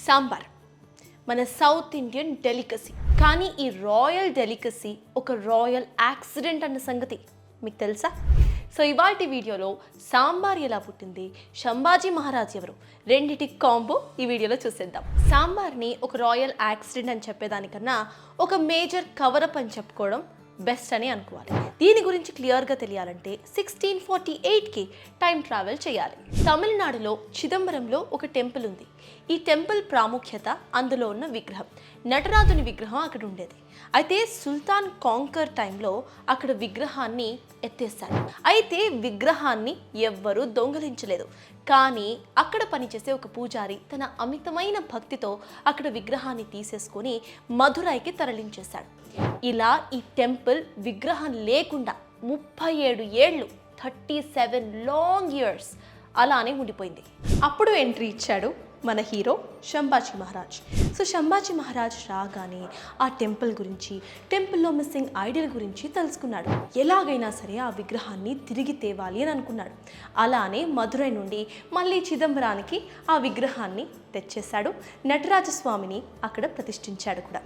సాంబార్ మన south Indian delicacy. కానీ ఈ రాయల్ డెలికసీ ఒక రాయల్ యాక్సిడెంట్ అన్న సంగతి మీకు తెలుసా? సో ఇవాల్టి వీడియోలో సాంబార్ ఎలా పుట్టింది, సంభాజీ మహారాజ్ ఎవరు, రెండిటి కాంబో ఈ వీడియోలో చూసేద్దాం. సాంబార్ని ఒక రాయల్ యాక్సిడెంట్ అని చెప్పేదానికన్నా ఒక మేజర్ కవరప్ అని చెప్పుకోవడం బెస్ట్ అని అనుకోవాలి. దీని గురించి క్లియర్గా తెలియాలంటే 1648కి టైం ట్రావెల్ చేయాలి. తమిళనాడులో చిదంబరంలో ఒక టెంపుల్ ఉంది. ఈ టెంపుల్ ప్రాముఖ్యత అందులో ఉన్న విగ్రహం, నటరాజుని విగ్రహం అక్కడ ఉండేది. అయితే సుల్తాన్ కాంకర్ టైంలో అక్కడ విగ్రహాన్ని ఎత్తేస్తారు. అయితే విగ్రహాన్ని ఎవ్వరూ దొంగలించలేదు. కానీ అక్కడ పనిచేసే ఒక పూజారి తన అమితమైన భక్తితో అక్కడ విగ్రహాన్ని తీసేసుకొని మధురైకి తరలించేశాడు. ఇలా ఈ టెంపుల్ విగ్రహం లేకుండా 37 ఏళ్ళు 37 లాంగ్ ఇయర్స్ అలానే ఉండిపోయింది. అప్పుడు ఎంట్రీ ఇచ్చాడు మన హీరో సంభాజీ మహారాజ్. సో సంభాజీ మహారాజ్ రాగానే ఆ టెంపుల్ గురించి, టెంపుల్లో మిస్సింగ్ ఐడల్ గురించి తెలుసుకున్నాడు. ఎలాగైనా సరే ఆ విగ్రహాన్ని తిరిగి తేవాలి అని అనుకున్నాడు. అలానే మధురై నుండి మళ్ళీ చిదంబరానికి ఆ విగ్రహాన్ని తెచ్చేశాడు. నటరాజస్వామిని అక్కడ ప్రతిష్ఠించాడు కూడా.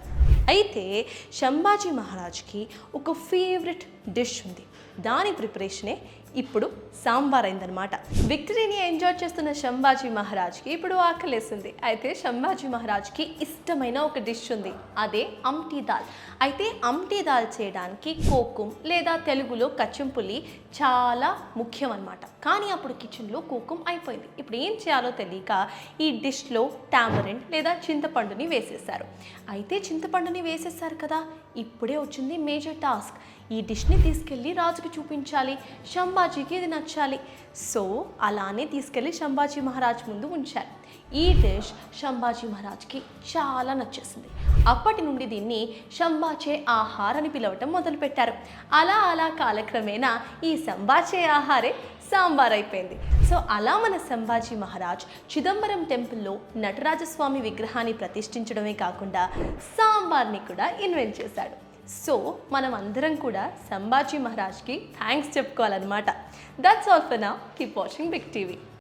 అయితే సంభాజీ మహారాజ్కి ఒక ఫేవరెట్ డిష్ ఉంది. దాని ప్రిపరేషనే ఇప్పుడు సాంబార్ అయిందనమాట. విక్టరీని ఎంజాయ్ చేస్తున్న సంభాజీ మహారాజ్కి ఇప్పుడు ఆకలేసింది. అయితే సంభాజీ మహారాజ్కి ఇష్టమైన ఒక డిష్ ఉంది, అదే అమ్టీ దాల్. అయితే అమ్టీ దాల్ చేయడానికి కోకుం లేదా తెలుగులో కచ్చింపులి చాలా ముఖ్యం అన్నమాట. కానీ అప్పుడు కిచెన్లో కోకుం అయిపోయింది. ఇప్పుడు ఏం చేయాలో తెలియక ఈ డిష్లో టామరిన్ లేదా చింతపండుని వేసేశారు. అయితే చింతపండుని వేసేసారు కదా, ఇప్పుడే వచ్చింది మేజర్ టాస్క్. ఈ డిష్ని తీసుకెళ్ళి రాజుకి చూపించాలి, సంభాజీకి ఇది నచ్చాలి. సో అలానే తీసుకెళ్ళి సంభాజీ మహారాజ్ ముందు ఉంచారు. ఈ డిష్ సంభాజీ మహారాజ్కి చాలా నచ్చేసింది. అప్పటి నుండి దీన్ని సంభాజీ ఆహార్ అని పిలవటం మొదలుపెట్టారు. అలా అలా కాలక్రమేణా ఈ సంభాజీ ఆహారే సాంబార్ అయిపోయింది. సో అలా మన సంభాజీ మహారాజ్ చిదంబరం టెంపుల్లో నటరాజస్వామి విగ్రహాన్ని ప్రతిష్ఠించడమే కాకుండా సాంబార్ని కూడా ఇన్వెంట్ చేశాడు. సో మనం అందరం కూడా సంభాజీ మహారాజ్కి థ్యాంక్స్ చెప్పుకోవాలన్నమాట. That's all for now. Keep watching big TV.